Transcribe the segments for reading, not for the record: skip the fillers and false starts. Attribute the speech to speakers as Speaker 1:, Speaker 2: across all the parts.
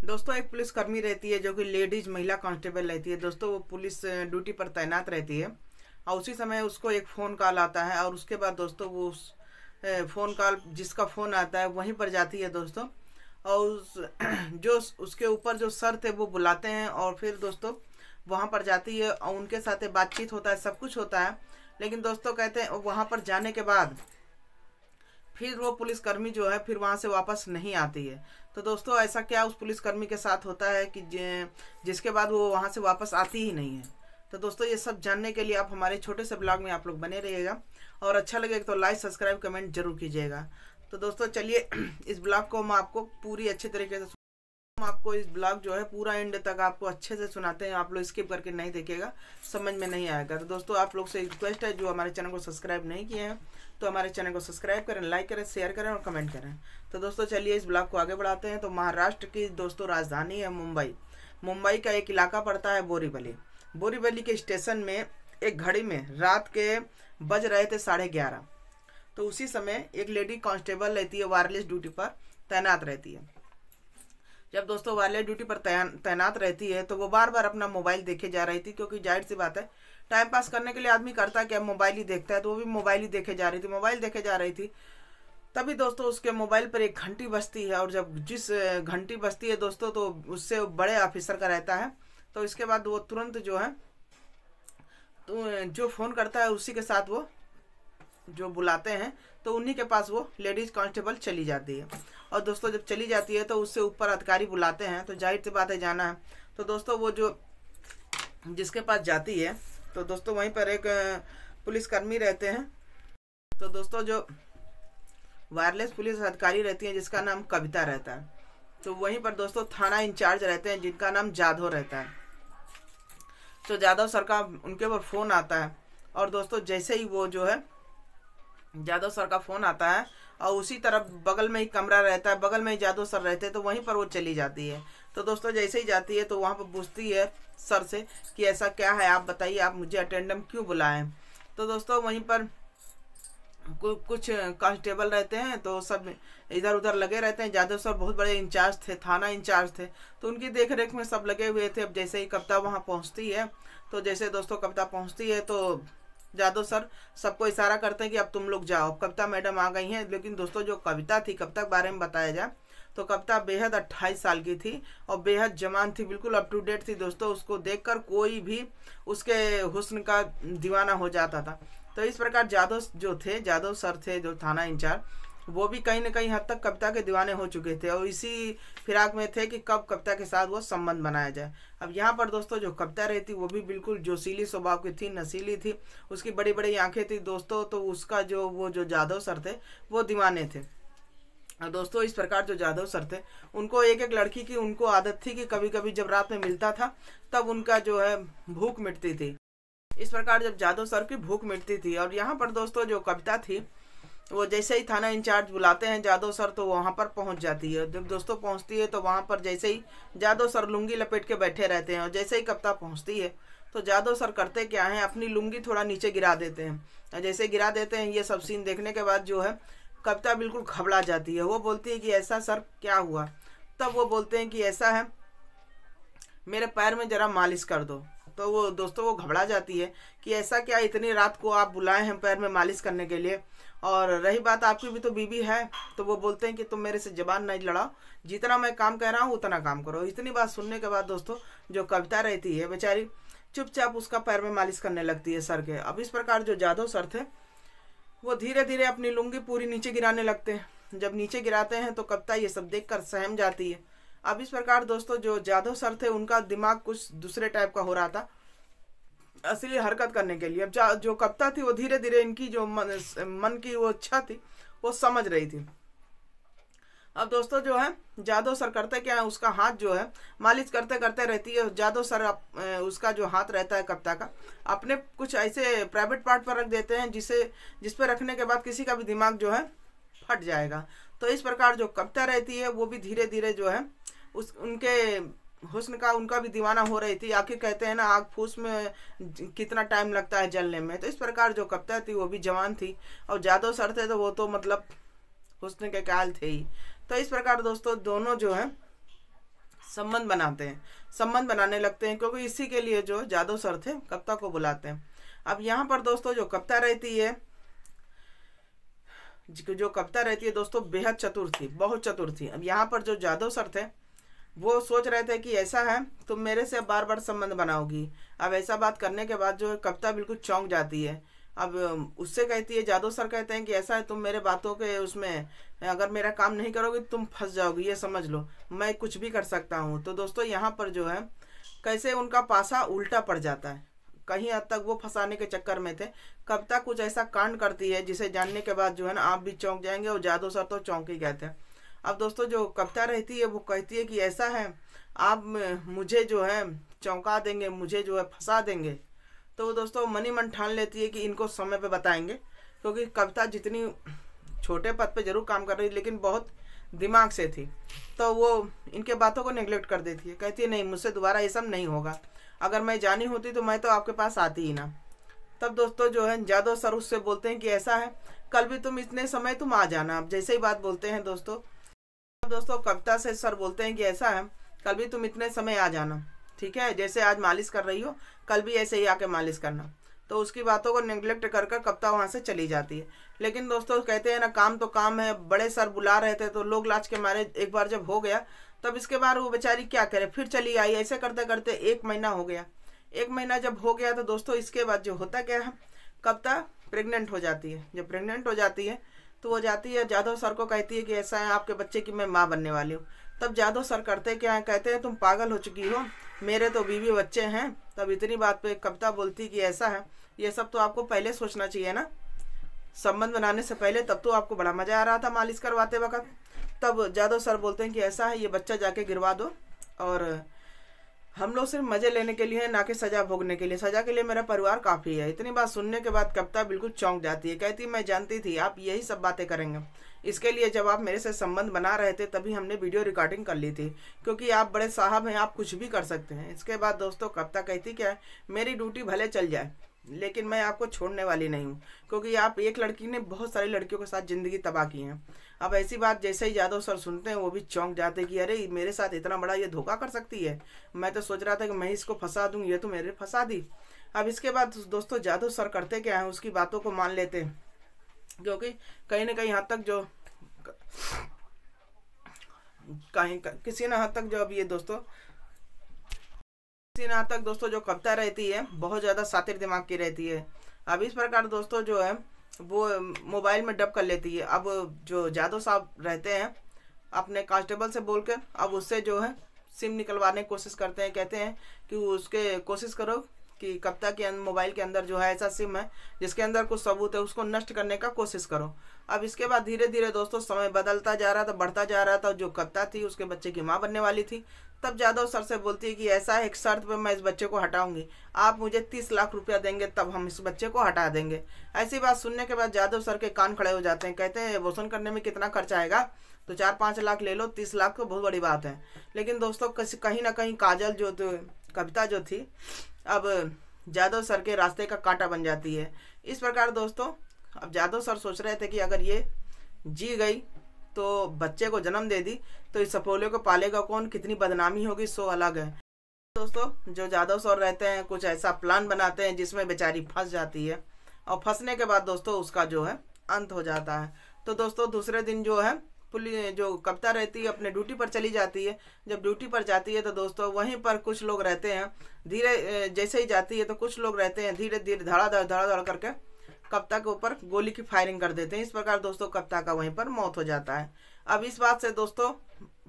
Speaker 1: दोस्तों एक पुलिसकर्मी रहती है जो कि लेडीज महिला कांस्टेबल रहती है। दोस्तों वो पुलिस ड्यूटी पर तैनात रहती है और उसी समय उसको एक फ़ोन कॉल आता है और उसके बाद दोस्तों वो उस फ़ोन कॉल जिसका फ़ोन आता है वहीं पर जाती है दोस्तों। और जो उसके ऊपर जो सर थे वो बुलाते हैं और फिर दोस्तों वहाँ पर जाती है और उनके साथ बातचीत होता है, सब कुछ होता है। लेकिन दोस्तों कहते हैं वहाँ पर जाने के बाद फिर वो पुलिसकर्मी जो है फिर वहाँ से वापस नहीं आती है। तो दोस्तों ऐसा क्या उस पुलिसकर्मी के साथ होता है कि जिसके बाद वो वहाँ से वापस आती ही नहीं है। तो दोस्तों ये सब जानने के लिए आप हमारे छोटे से ब्लॉग में आप लोग बने रहिएगा और अच्छा लगेगा तो लाइक सब्सक्राइब कमेंट जरूर कीजिएगा। तो दोस्तों चलिए इस ब्लॉग को हम आपको पूरी अच्छे तरीके से हम आपको इस ब्लॉग जो है पूरा एंड तक आपको अच्छे से सुनाते हैं। आप लोग स्किप करके नहीं देखिएगा, समझ में नहीं आएगा। तो दोस्तों आप लोग से रिक्वेस्ट है जो हमारे चैनल को सब्सक्राइब नहीं किए हैं तो हमारे चैनल को सब्सक्राइब करें, लाइक करें, शेयर करें और कमेंट करें। तो दोस्तों चलिए इस ब्लॉग को आगे बढ़ाते हैं। तो महाराष्ट्र की दोस्तों राजधानी है मुंबई। मुंबई का एक इलाका पड़ता है बोरीवली। बोरीवली के स्टेशन में एक घड़ी में रात के बज रहे थे 11:30। तो उसी समय एक लेडी कांस्टेबल रहती है, वायरलेस ड्यूटी पर तैनात रहती है। जब दोस्तों वायरलेस ड्यूटी पर तैनात रहती है तो वो बार बार अपना मोबाइल देखे जा रही थी, क्योंकि जाहिर सी बात है टाइम पास करने के लिए आदमी करता क्या, मोबाइल ही देखता है। तो वो भी मोबाइल ही देखे जा रही थी, मोबाइल देखे जा रही थी। तभी दोस्तों उसके मोबाइल पर एक घंटी बजती है और जब जिस घंटी बजती है दोस्तों तो उससे बड़े ऑफिसर का रहता है। तो इसके बाद वो तुरंत जो है तो जो फ़ोन करता है उसी के साथ वो जो बुलाते हैं तो उन्हीं के पास वो लेडीज कांस्टेबल चली जाती है। और दोस्तों जब चली जाती है तो उससे ऊपर अधिकारी बुलाते हैं, तो जाहिर सी बात है जाना है। तो दोस्तों वो जो जिसके पास जाती है तो दोस्तों वहीं पर एक पुलिसकर्मी रहते हैं। तो दोस्तों जो वायरलेस पुलिस अधिकारी रहती है जिसका नाम कविता रहता है, तो वहीं पर दोस्तों थाना इंचार्ज रहते हैं जिनका नाम जाधव रहता है। तो जाधव सर का उनके ऊपर फ़ोन आता है और दोस्तों जैसे ही वो जो है जादव सर का फ़ोन आता है और उसी तरफ बगल में ही कमरा रहता है, बगल में ही जादव सर रहते हैं, तो वहीं पर वो चली जाती है। तो दोस्तों जैसे ही जाती है तो वहाँ पर पूछती है सर से कि ऐसा क्या है, आप बताइए, आप मुझे अटेंडम क्यों बुलाएं। तो दोस्तों वहीं पर कुछ कांस्टेबल रहते हैं तो सब इधर उधर लगे रहते हैं। जादव सर बहुत बड़े इंचार्ज थे, थाना इंचार्ज थे, तो उनकी देख रेख में सब लगे हुए थे। अब जैसे ही कविता वहाँ पहुँचती है तो जैसे दोस्तों कविता पहुँचती है तो जादव सर सबको इशारा करते हैं कि अब तुम लोग जाओ, कविता मैडम आ गई हैं। लेकिन दोस्तों जो कविता थी, कविता के बारे में बताया जाए तो कविता बेहद 28 साल की थी और बेहद जवान थी, बिल्कुल अप टू डेट थी दोस्तों। उसको देखकर कोई भी उसके हुस्न का दीवाना हो जाता था। तो इस प्रकार जादव सर थे जो थाना इंचार्ज, वो भी कहीं ना कहीं हद तक कविता के दीवाने हो चुके थे और इसी फिराक में थे कि कब कविता के साथ वो संबंध बनाया जाए। अब यहाँ पर दोस्तों जो कविता रहती वो भी बिल्कुल जोशीली स्वभाव की थी, नशीली थी, उसकी बड़ी बड़ी आंखें थी दोस्तों। तो उसका जो जाधव सर थे वो दीवाने थे। और दोस्तों इस प्रकार जो जाधव सर थे उनको एक एक लड़की की उनको आदत थी कि कभी कभी जब रात में मिलता था तब उनका जो है भूख मिटती थी। इस प्रकार जब जाधव सर की भूख मिटती थी और यहाँ पर दोस्तों जो कविता थी वो जैसे ही थाना इंचार्ज बुलाते हैं जादव सर तो वहाँ पर पहुँच जाती है। जब दोस्तों पहुँचती है तो वहाँ पर जैसे ही जादव सर लुंगी लपेट के बैठे रहते हैं और जैसे ही कविता पहुँचती है तो जादव सर करते क्या हैं, अपनी लुंगी थोड़ा नीचे गिरा देते हैं। और जैसे गिरा देते हैं ये सब सीन देखने के बाद जो है कविता बिल्कुल घबरा जाती है। वो बोलती है कि ऐसा सर क्या हुआ। तब वो बोलते हैं कि ऐसा है, मेरे पैर में ज़रा मालिश कर दो। तो वो दोस्तों वो घबरा जाती है कि ऐसा क्या, इतनी रात को आप बुलाए हैं पैर में मालिश करने के लिए, और रही बात आपकी भी तो बीवी है। तो वो बोलते हैं कि तुम मेरे से जबान नहीं लड़ाओ, जितना मैं काम कह रहा हूँ उतना काम करो। इतनी बात सुनने के बाद दोस्तों जो कविता रहती है बेचारी चुपचाप उसका पैर में मालिश करने लगती है सर के। अब इस प्रकार जो जाधव सर थे वो धीरे धीरे अपनी लुंगी पूरी नीचे गिराने लगते हैं। जब नीचे गिराते हैं तो कविता ये सब देख कर सहम जाती है। अब इस प्रकार दोस्तों जो जाधव सर थे उनका दिमाग कुछ दूसरे टाइप का हो रहा था असली हरकत करने के लिए। अब जो कविता थी वो धीरे धीरे इनकी जो मन की वो इच्छा थी वो समझ रही थी। अब दोस्तों जो है जादव सर करते क्या है, उसका हाथ जो है मालिश करते करते रहती है। जादव सर उसका जो हाथ रहता है कविता का अपने कुछ ऐसे प्राइवेट पार्ट पर रख देते हैं जिस पर रखने के बाद किसी का भी दिमाग जो है फट जाएगा। तो इस प्रकार जो कविता रहती है वो भी धीरे धीरे जो है उनके हुस्न का उनका भी दीवाना हो रही थी। आखिर कहते हैं ना आग फूस में कितना टाइम लगता है जलने में। तो इस प्रकार जो कविता थी वो भी जवान थी और जादव सर थे तो वो तो मतलब हुस्न के कायल थे ही। तो इस प्रकार दोस्तों दोनों जो है संबंध बनाते हैं, संबंध बनाने लगते हैं, क्योंकि इसी के लिए जो जादव सर थे कविता को बुलाते हैं। अब यहाँ पर दोस्तों जो कविता रहती है, दोस्तों बेहद चतुर थी, बहुत चतुर थी। अब यहाँ पर जो जादव सर थे वो सोच रहे थे कि ऐसा है तुम मेरे से बार बार संबंध बनाओगी। अब ऐसा बात करने के बाद जो है कविता बिल्कुल चौंक जाती है। अब उससे कहती है, जादव सर कहते हैं कि ऐसा है तुम मेरे बातों के उसमें अगर मेरा काम नहीं करोगे तुम फंस जाओगी, ये समझ लो, मैं कुछ भी कर सकता हूँ। तो दोस्तों यहाँ पर जो है कैसे उनका पासा उल्टा पड़ जाता है। कहीं हद तक वो फंसाने के चक्कर में थे, कविता कुछ ऐसा कांड करती है जिसे जानने के बाद जो है ना आप भी चौंक जाएंगे, और जादव सर तो चौंक ही गए थे। अब दोस्तों जो कविता रहती है वो कहती है कि ऐसा है आप मुझे जो है चौंका देंगे, मुझे जो है फंसा देंगे। तो वो दोस्तों मनी मन ठान लेती है कि इनको समय पे बताएंगे, क्योंकि कविता जितनी छोटे पद पे जरूर काम कर रही लेकिन बहुत दिमाग से थी, तो वो इनके बातों को नेग्लेक्ट कर देती है। कहती है नहीं, मुझसे दोबारा ये सब नहीं होगा, अगर मैं जानी होती तो मैं तो आपके पास आती ही ना। तब दोस्तों जो है जादव सर उससे बोलते हैं कि ऐसा है कल भी तुम इतने समय तुम आ जाना। अब जैसे ही बात बोलते हैं दोस्तों, कविता से सर बोलते हैं कि ऐसा है कल भी तुम इतने समय आ जाना, ठीक है, जैसे आज मालिश कर रही हो कल भी ऐसे ही आके मालिश करना। तो उसकी बातों को नेग्लेक्ट कर कविता वहाँ से चली जाती है। लेकिन दोस्तों कहते हैं ना, काम तो काम है, बड़े सर बुला रहे थे तो लोग लाज के मारे एक बार जब हो गया तब इसके बाद वो बेचारी क्या करे, फिर चली आई। ऐसे करते करते 1 महीना हो गया। 1 महीना जब हो गया तो दोस्तों इसके बाद जो होता क्या है, कविता प्रेग्नेंट हो जाती है। जब प्रेग्नेंट हो जाती है तो वो जाती है जादव सर को कहती है कि ऐसा है आपके बच्चे की मैं माँ बनने वाली हूँ। तब जादव सर करते क्या है, कहते हैं तुम पागल हो चुकी हो, मेरे तो बीवी बच्चे हैं। तब इतनी बात पे कविता बोलती कि ऐसा है ये सब तो आपको पहले सोचना चाहिए ना, संबंध बनाने से पहले, तब तो आपको बड़ा मजा आ रहा था मालिश करवाते वक्त। तब जादव सर बोलते हैं कि ऐसा है ये बच्चा जाके गिरवा दो, और हम लोग सिर्फ मजे लेने के लिए हैं ना कि सजा भोगने के लिए, सजा के लिए मेरा परिवार काफ़ी है। इतनी बात सुनने के बाद कविता बिल्कुल चौंक जाती है। कहती मैं जानती थी आप यही सब बातें करेंगे, इसके लिए जब आप मेरे से संबंध बना रहे थे तभी हमने वीडियो रिकॉर्डिंग कर ली थी, क्योंकि आप बड़े साहब हैं, आप कुछ भी कर सकते हैं। इसके बाद दोस्तों कविता कहती क्या है, मेरी ड्यूटी भले चल जाए लेकिन मैं आपको छोड़ने वाली नहीं हूँ, क्योंकि आप एक लड़की ने बहुत सारी लड़कियों के साथ ज़िंदगी तबाह की है। अब ऐसी बात जैसे ही जादव सर सुनते हैं वो भी चौंक जाते हैं कि अरे मेरे साथ इतना बड़ा ये धोखा कर सकती है, मैं तो सोच रहा था कि मैं इसको फंसा दूँ, ये तो मेरे फंसा दी। अब इसके बाद दोस्तों जादव सर करते क्या है, उसकी बातों को मान लेते हैं, क्योंकि कहीं ना कहीं हद तक जो किसी न हद तक जो अब ये दोस्तों जो कविता रहती है बहुत ज़्यादा शातिर दिमाग की रहती है। अब इस प्रकार दोस्तों जो है वो मोबाइल में डब कर लेती है। अब जो जादव साहब रहते हैं अपने कांस्टेबल से बोल कर अब उससे जो है सिम निकलवाने की कोशिश करते हैं। कहते हैं कि उसके कोशिश करो कि कविता के मोबाइल के अंदर जो है ऐसा सिम है जिसके अंदर कुछ सबूत है, उसको नष्ट करने का कोशिश करो। अब इसके बाद धीरे धीरे दोस्तों समय बदलता जा रहा था, बढ़ता जा रहा था। जो कविता थी उसके बच्चे की माँ बनने वाली थी। तब जादव सर से बोलती है कि ऐसा एक शर्त पे मैं इस बच्चे को हटाऊंगी, आप मुझे 30 लाख रुपया देंगे तब हम इस बच्चे को हटा देंगे। ऐसी बात सुनने के बाद जादव सर के कान खड़े हो जाते हैं। कहते हैं एबॉर्शन करने में कितना खर्चा आएगा, तो 4-5 लाख ले लो, 30 लाख तो बहुत बड़ी बात है। लेकिन दोस्तों कहीं ना कहीं काजल जो कविता जो थी अब जादव सर के रास्ते का कांटा बन जाती है। इस प्रकार दोस्तों अब जादव सर सोच रहे थे कि अगर ये जी गई तो बच्चे को जन्म दे दी तो इस सपोले को पालेगा कौन, कितनी बदनामी होगी, सो अलग है। दोस्तों जो जादव सर रहते हैं कुछ ऐसा प्लान बनाते हैं जिसमें बेचारी फंस जाती है, और फंसने के बाद दोस्तों उसका जो है अंत हो जाता है। तो दोस्तों दूसरे दिन जो है पुलिस जो कविता रहती है अपने ड्यूटी पर चली जाती है। जब ड्यूटी पर जाती है तो दोस्तों वहीं पर कुछ लोग रहते हैं, धीरे जैसे ही जाती है तो कुछ लोग रहते हैं धीरे धीरे धड़ाधड़ करके कविता के ऊपर गोली की फायरिंग कर देते हैं। इस प्रकार दोस्तों कविता का वहीं पर मौत हो जाता है। अब इस बात से दोस्तों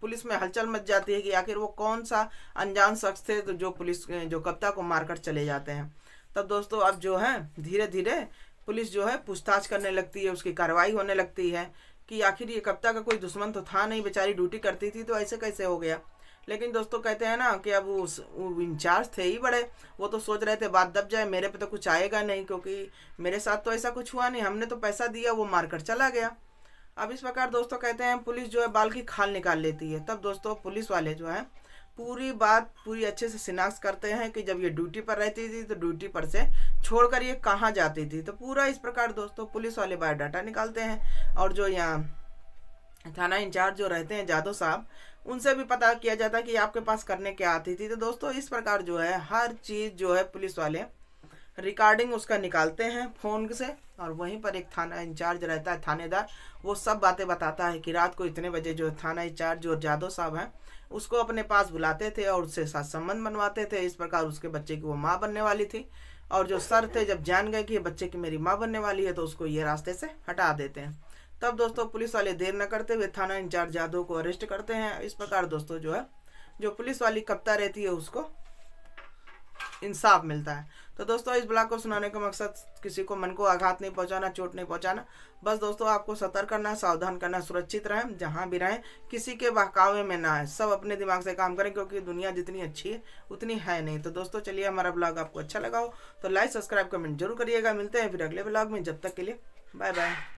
Speaker 1: पुलिस में हलचल मच जाती है कि आखिर वो कौन सा अनजान शख्स थे तो जो कविता को मारकर चले जाते हैं। तब दोस्तों अब जो है धीरे धीरे पुलिस जो है पूछताछ करने लगती है, उसकी कार्रवाई होने लगती है कि आखिर ये कविता का कोई दुश्मन तो था नहीं, बेचारी ड्यूटी करती थी तो ऐसे कैसे हो गया। लेकिन दोस्तों कहते हैं ना कि अब वो इंचार्ज थे ही बड़े, वो तो सोच रहे थे बात दब जाए, मेरे पे तो कुछ आएगा नहीं क्योंकि मेरे साथ तो ऐसा कुछ हुआ नहीं, हमने तो पैसा दिया, वो मारकर चला गया। अब इस प्रकार दोस्तों कहते हैं पुलिस जो है बाल की खाल निकाल लेती है। तब दोस्तों पुलिस वाले जो है पूरी बात पूरी अच्छे से शिनाख्त करते हैं कि जब ये ड्यूटी पर रहती थी तो ड्यूटी पर से छोड़कर ये कहाँ जाती थी। तो पूरा इस प्रकार दोस्तों पुलिस वाले बायोडाटा निकालते हैं, और जो यहाँ थाना इंचार्ज जो रहते हैं जादव साहब उनसे भी पता किया जाता कि आपके पास करने क्या आती थी। तो दोस्तों इस प्रकार जो है हर चीज़ जो है पुलिस वाले रिकॉर्डिंग उसका निकालते हैं फ़ोन से, और वहीं पर एक थाना इंचार्ज रहता है, थानेदार, वो सब बातें बताता है कि रात को इतने बजे जो थाना इंचार्ज जो जादव साहब हैं उसको अपने पास बुलाते थे और उससे साथ संबंध बनवाते थे। इस प्रकार उसके बच्चे की वो माँ बनने वाली थी, और जो सर थे जब जान गए कि ये बच्चे की मेरी माँ बनने वाली है तो उसको ये रास्ते से हटा देते हैं। तब दोस्तों पुलिस वाले देर न करते हुए थाना इंचार्ज जादव को अरेस्ट करते हैं। इस प्रकार दोस्तों जो है जो पुलिस वाली कप्ता रहती है उसको इंसाफ मिलता है। तो दोस्तों इस ब्लॉग को सुनाने का मकसद किसी को मन को आघात नहीं पहुंचाना, चोट नहीं पहुंचाना, बस दोस्तों आपको सतर्क करना है, सावधान करना, सुरक्षित रहें, जहां भी रहें किसी के बहकावे में ना आए, सब अपने दिमाग से काम करें, क्योंकि दुनिया जितनी अच्छी है उतनी है नहीं। तो दोस्तों चलिए, हमारा ब्लॉग आपको अच्छा लगा हो तो लाइक सब्सक्राइब कमेंट जरूर करिएगा। मिलते हैं फिर अगले ब्लॉग में, जब तक के लिए बाय बाय।